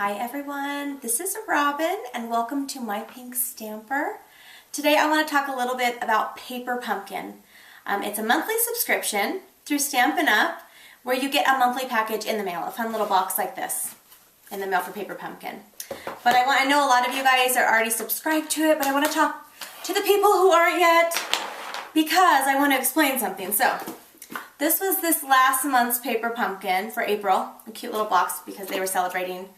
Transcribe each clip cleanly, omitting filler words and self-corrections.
Hi everyone, this is Robyn and welcome to My Pink Stamper. Today I want to talk a little bit about Paper Pumpkin. It's a monthly subscription through Stampin' Up! Where you get a monthly package in the mail, a fun little box like this in the mail for Paper Pumpkin. But I know a lot of you guys are already subscribed to it, but I want to talk to the people who aren't yet because I want to explain something. So, this was this last month's Paper Pumpkin for April, a cute little box because they were celebrating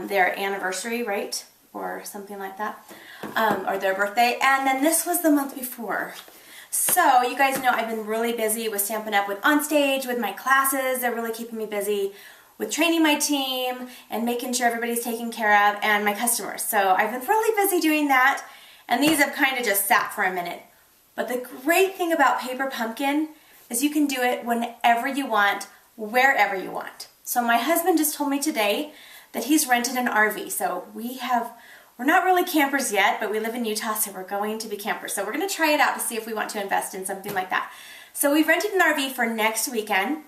their anniversary, right? Or something like that, or their birthday. And then this was the month before. So you guys know I've been really busy with Stampin' Up! With On Stage, with my classes. They're really keeping me busy with training my team and making sure everybody's taken care of, and my customers. So I've been really busy doing that, and these have kind of just sat for a minute. But the great thing about Paper Pumpkin is you can do it whenever you want, wherever you want. So my husband just told me today that he's rented an RV. So we're not really campers yet, but we live in Utah, so we're going to be campers. So we're going to try it out to see if we want to invest in something like that. So we've rented an RV for next weekend,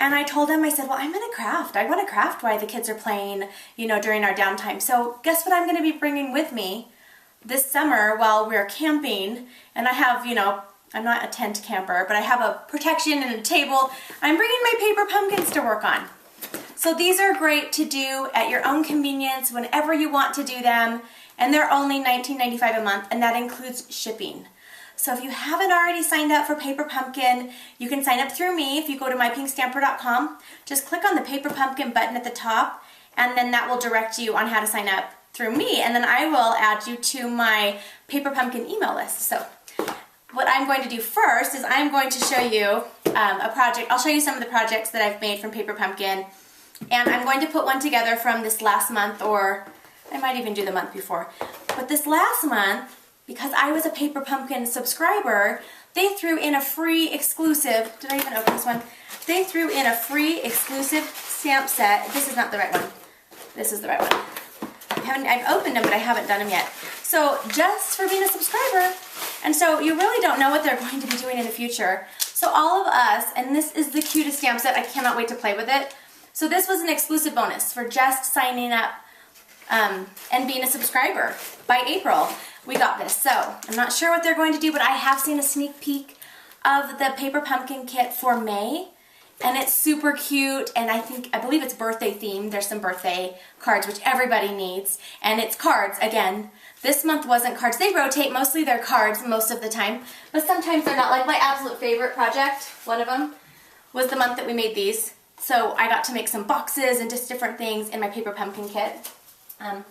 and I told him, I said, well, I'm going to craft. I want to craft while the kids are playing, during our downtime. So guess what I'm going to be bringing with me this summer while we're camping? And I have, I'm not a tent camper, but I have a protection and a table. I'm bringing my paper pumpkins to work on. So these are great to do at your own convenience whenever you want to do them, and they're only $19.95 a month, and that includes shipping. So if you haven't already signed up for Paper Pumpkin, you can sign up through me if you go to mypinkstamper.com. Just click on the Paper Pumpkin button at the top, and then that will direct you on how to sign up through me, and then I will add you to my Paper Pumpkin email list. So what I'm going to do first is I'm going to show you a project. I'll show you some of the projects that I've made from Paper Pumpkin. And I'm going to put one together from this last month, or I might even do the month before. But this last month, because I was a Paper Pumpkin subscriber, they threw in a free exclusive, did I even open this one? They threw in a free exclusive stamp set. This is not the right one. This is the right one. I've opened them, but I haven't done them yet. So just for being a subscriber, and so you really don't know what they're going to be doing in the future. So all of us, and this is the cutest stamp set, I cannot wait to play with it. So this was an exclusive bonus for just signing up and being a subscriber. By April, we got this. So I'm not sure what they're going to do, but I have seen a sneak peek of the Paper Pumpkin kit for May, and it's super cute, and I believe it's birthday themed. There's some birthday cards, which everybody needs, and it's cards again. This month wasn't cards. They rotate. Mostly they're cards most of the time, but sometimes they're not. Like my absolute favorite project, one of them, was the month that we made these. So I got to make some boxes and just different things in my Paper Pumpkin kit. But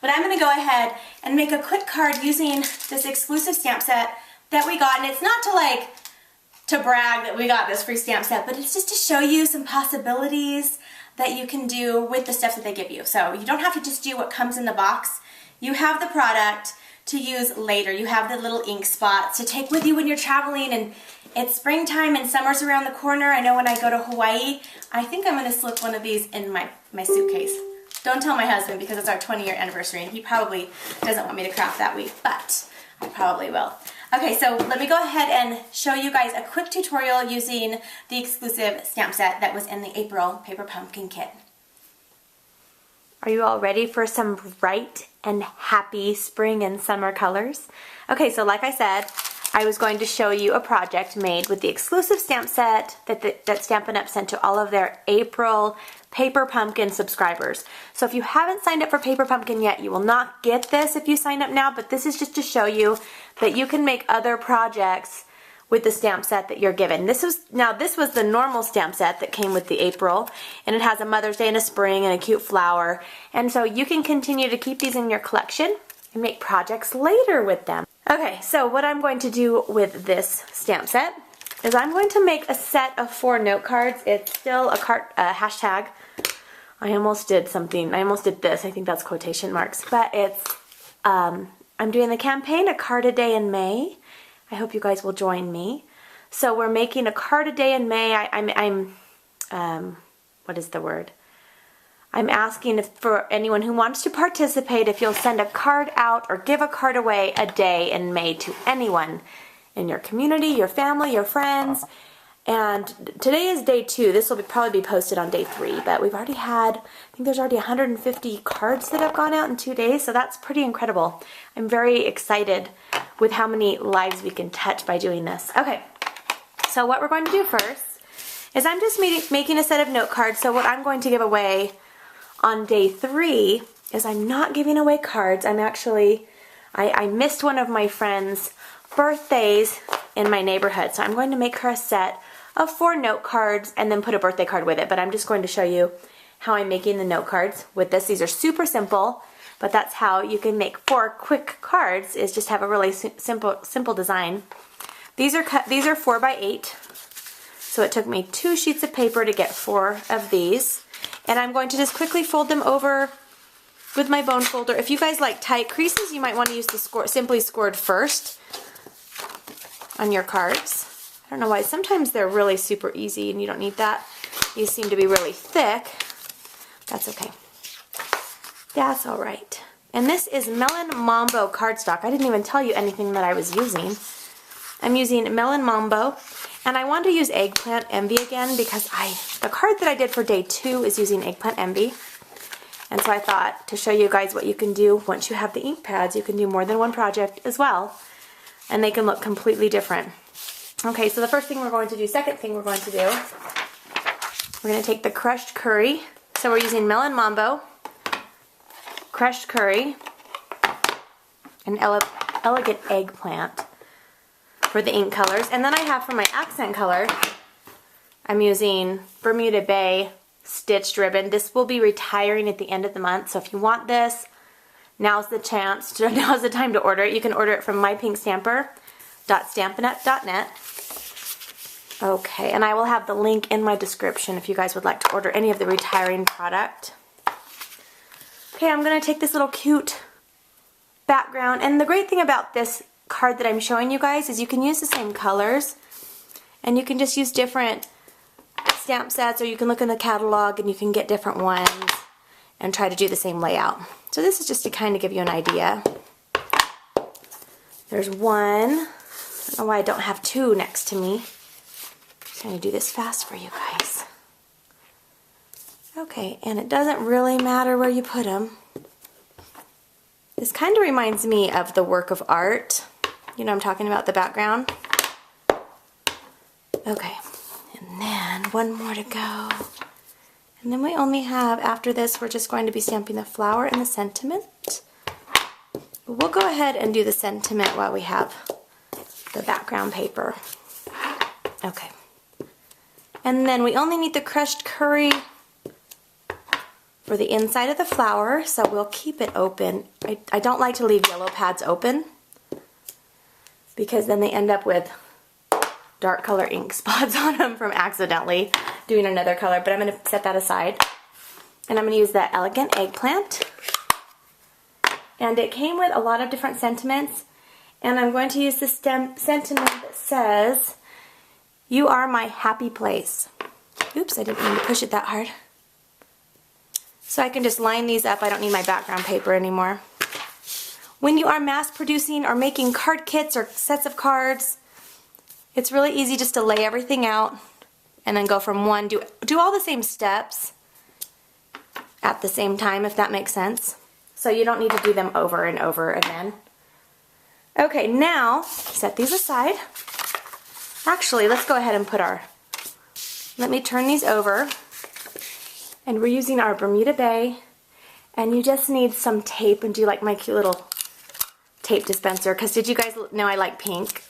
I'm going to go ahead and make a quick card using this exclusive stamp set that we got. And it's not to brag that we got this free stamp set, but it's just to show you some possibilities that you can do with the stuff that they give you. So you don't have to just do what comes in the box. You have the product to use later. You have the little ink spots to take with you when you're traveling, and it's springtime and summer's around the corner. I know when I go to Hawaii, I think I'm going to slip one of these in my suitcase. Don't tell my husband because it's our 20-year anniversary and he probably doesn't want me to craft that week, but I probably will. Okay, so let me go ahead and show you guys a quick tutorial using the exclusive stamp set that was in the April Paper Pumpkin kit. Are you all ready for some bright and happy spring and summer colors? Okay, so like I said, I was going to show you a project made with the exclusive stamp set that Stampin' Up! Sent to all of their April Paper Pumpkin subscribers. So if you haven't signed up for Paper Pumpkin yet, you will not get this if you sign up now, but this is just to show you that you can make other projects with the stamp set that you're given. This was the normal stamp set that came with the April, and it has a Mother's Day and a spring and a cute flower. And so you can continue to keep these in your collection and make projects later with them. Okay, so what I'm going to do with this stamp set is I'm going to make a set of 4 note cards. It's still a hashtag. I almost did something. I almost did this. I think that's quotation marks. But it's, I'm doing the campaign, a card a day in May. I hope you guys will join me. So we're making a card a day in May. What is the word? I'm asking for anyone who wants to participate if you'll send a card out or give a card away a day in May to anyone in your community, your family, your friends, And today is day 2. This will probably be posted on day 3, but we've already had, I think there's already 150 cards that have gone out in 2 days, so that's pretty incredible. I'm very excited with how many lives we can touch by doing this. Okay, so what we're going to do first is I'm just making a set of note cards. So what I'm going to give away on day 3 is I'm not giving away cards. I'm actually, I missed one of my friends' birthdays in my neighborhood, so I'm going to make her a set of 4 note cards and then put a birthday card with it. But I'm just going to show you how I'm making the note cards with this. These are super simple, but that's how you can make 4 quick cards, is just have a really simple design. These are 4 by 8, so it took me 2 sheets of paper to get 4 of these. And I'm going to just quickly fold them over with my bone folder. If you guys like tight creases, you might want to use the simply scored first on your cards. I don't know why. Sometimes they're really super easy and you don't need that. These seem to be really thick. That's okay. That's all right. And this is Melon Mambo cardstock. I didn't even tell you anything that I was using. I'm using Melon Mambo, and I want to use Eggplant Envy again because the card that I did for day 2 is using Eggplant Envy. And so I thought to show you guys what you can do once you have the ink pads. You can do more than one project as well, and they can look completely different. Okay, so the first thing we're going to do, second thing we're going to do, we're going to take the crushed curry. So we're using Melon Mambo, crushed curry, and elegant eggplant for the ink colors. And then I have for my accent color, I'm using Bermuda Bay stitched ribbon. This will be retiring at the end of the month, so if you want this, now's the chance, now's the time to order it. You can order it from mypinkstamper.stampinup.net. Okay, and I will have the link in my description if you guys would like to order any of the retiring product. Okay, I'm going to take this little cute background, and the great thing about this card that I'm showing you guys is you can use the same colors, and you can just use different stamp sets, or you can look in the catalog and you can get different ones and try to do the same layout. So this is just to kind of give you an idea. There's one. I don't know why I don't have 2 next to me. I'm trying to do this fast for you guys. Okay, and it doesn't really matter where you put them. This kind of reminds me of the work of art. You know what I'm talking about, the background? Okay, and then one more to go. And then we only have, after this, we're just going to be stamping the flower and the sentiment. We'll go ahead and do the sentiment while we have the background paper. Okay. And then we only need the crushed curry for the inside of the flower, so we'll keep it open. I don't like to leave yellow pads open because then they end up with dark color ink spots on them from accidentally doing another color, but I'm going to set that aside. And I'm going to use that elegant eggplant. And it came with a lot of different sentiments, and I'm going to use the sentiment that says, "You are my happy place." Oops, I didn't mean to push it that hard. So I can just line these up. I don't need my background paper anymore. When you are mass producing or making card kits or sets of cards, it's really easy just to lay everything out and then go from one, do all the same steps at the same time, if that makes sense. So you don't need to do them over and over again. Okay, now set these aside. Actually, let's go ahead and put let me turn these over. And we're using our Bermuda Bay, and you just need some tape. And do you like my cute little tape dispenser? Because did you guys know I like pink?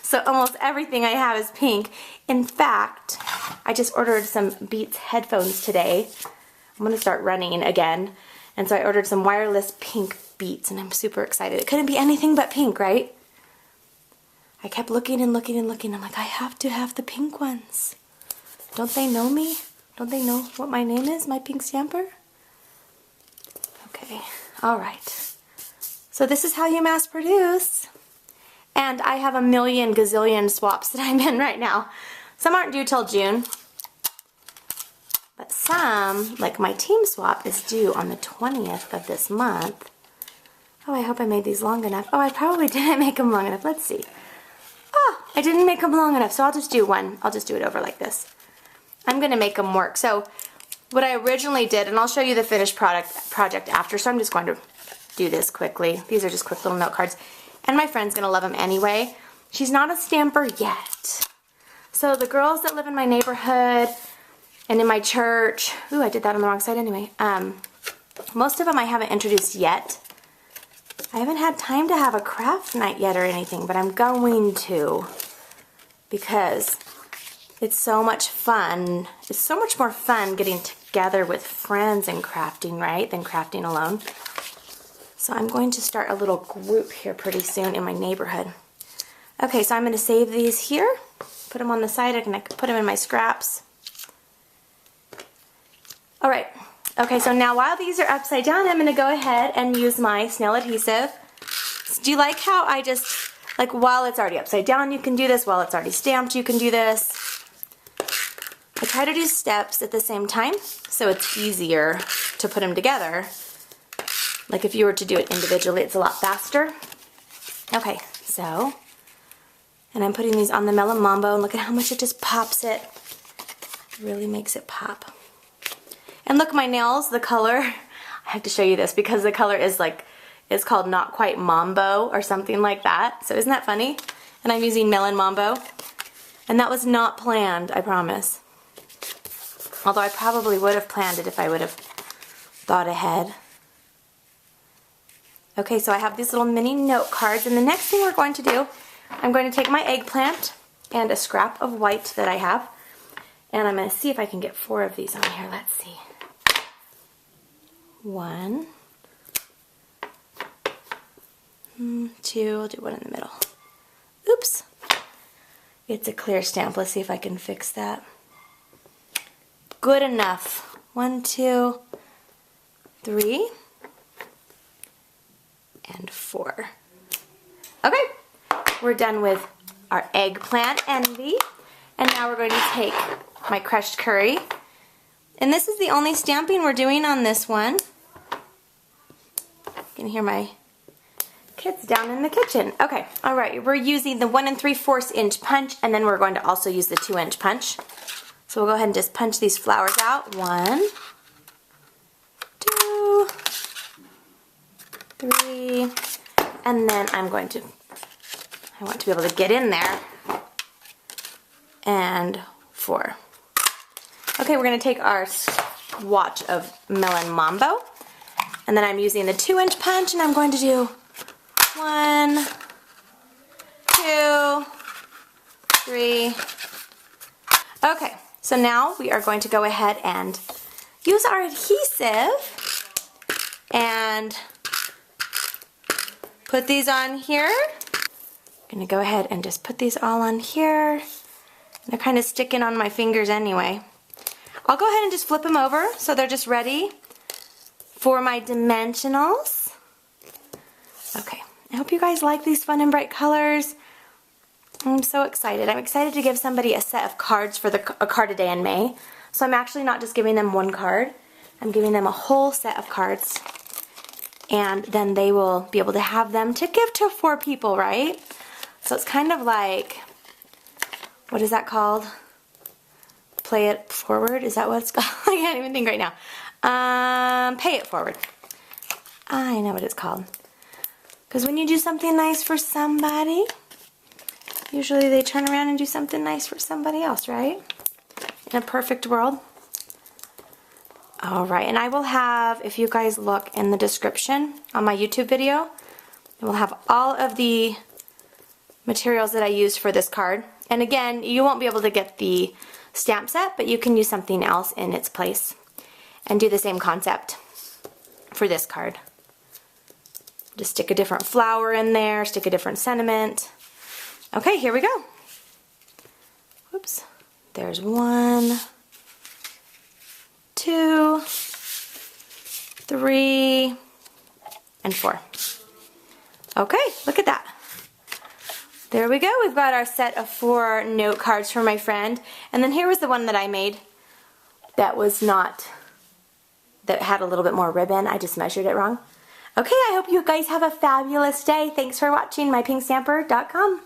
So almost everything I have is pink. In fact, I just ordered some Beats headphones today. I'm going to start running again. And so I ordered some wireless pink Beats, and I'm super excited. It couldn't be anything but pink, right? I kept looking and looking and looking. I'm like, I have to have the pink ones. Don't they know me? Don't they know what my name is, My Pink Stamper? Okay, all right. So this is how you mass produce. And I have a million gazillion swaps that I'm in right now. Some aren't due till June. But some, like my team swap, is due on the 20th of this month. Oh, I hope I made these long enough. Oh, I probably didn't make them long enough. Let's see. Oh, I didn't make them long enough, so I'll just do one. I'll just do it over like this. I'm going to make them work. So what I originally did, and I'll show you the finished project after, so I'm just going to do this quickly. These are just quick little note cards. And my friend's going to love them anyway. She's not a stamper yet. So the girls that live in my neighborhood and in my church, ooh, I did that on the wrong side anyway. Most of them I haven't introduced yet. I haven't had time to have a craft night yet or anything, but I'm going to because it's so much fun. It's so much more fun getting together with friends and crafting, right, than crafting alone. So I'm going to start a little group here pretty soon in my neighborhood. Okay, so I'm going to save these here, put them on the side, I can put them in my scraps. All right, okay, so now while these are upside down, I'm going to go ahead and use my snail adhesive. Do you like how I just, like while it's already upside down, you can do this, while it's already stamped, you can do this. I try to do steps at the same time, so it's easier to put them together. Like if you were to do it individually, it's a lot faster. Okay, so, and I'm putting these on the Melon Mambo, and look at how much it just pops it. It really makes it pop. And look, my nails, the color, I have to show you this because the color is like, it's called Not Quite Mambo or something like that. So isn't that funny? And I'm using Melon Mambo. And that was not planned, I promise. Although I probably would have planned it if I would have thought ahead. Okay, so I have these little mini note cards, and the next thing we're going to do, I'm going to take my eggplant and a scrap of white that I have, and I'm going to see if I can get 4 of these on here. Let's see. 1, 2, I'll do one in the middle. Oops. It's a clear stamp. Let's see if I can fix that. Good enough. 1, 2, 3. And 4. Okay, we're done with our eggplant envy, and now we're going to take my crushed curry, and this is the only stamping we're doing on this one. You can hear my kids down in the kitchen. Okay, all right, we're using the 1 3/4 inch punch, and then we're going to also use the 2-inch punch. So we'll go ahead and just punch these flowers out. 1, 2, 3, and then I want to be able to get in there, and 4. Okay, we're going to take our swatch of Melon Mambo, and then I'm using the 2-inch punch, and I'm going to do 1, 2, 3. Okay, so now we are going to go ahead and use our adhesive and put these on here. I'm gonna go ahead and just put these all on here. They're kind of sticking on my fingers anyway. I'll go ahead and just flip them over so they're just ready for my dimensionals. Okay, I hope you guys like these fun and bright colors. I'm so excited. I'm excited to give somebody a set of cards for a card a day in May. So I'm actually not just giving them one card. I'm giving them a whole set of cards. And then they will be able to have them to give to 4 people, right? So it's kind of like, what is that called? Play it forward? Is that what it's called? I can't even think right now. Pay it forward. I know what it's called. Because when you do something nice for somebody, usually they turn around and do something nice for somebody else, right? In a perfect world. Alright, and I will have, if you guys look in the description on my YouTube video, I will have all of the materials that I used for this card. And again, you won't be able to get the stamp set, but you can use something else in its place and do the same concept for this card. Just stick a different flower in there, stick a different sentiment. Okay, here we go. Whoops. There's 1, 2, 3, and 4. Okay, look at that. There we go. We've got our set of 4 note cards for my friend. And then here was the one that I made that was not, that had a little bit more ribbon. I just measured it wrong. Okay, I hope you guys have a fabulous day. Thanks for watching mypinkstamper.com.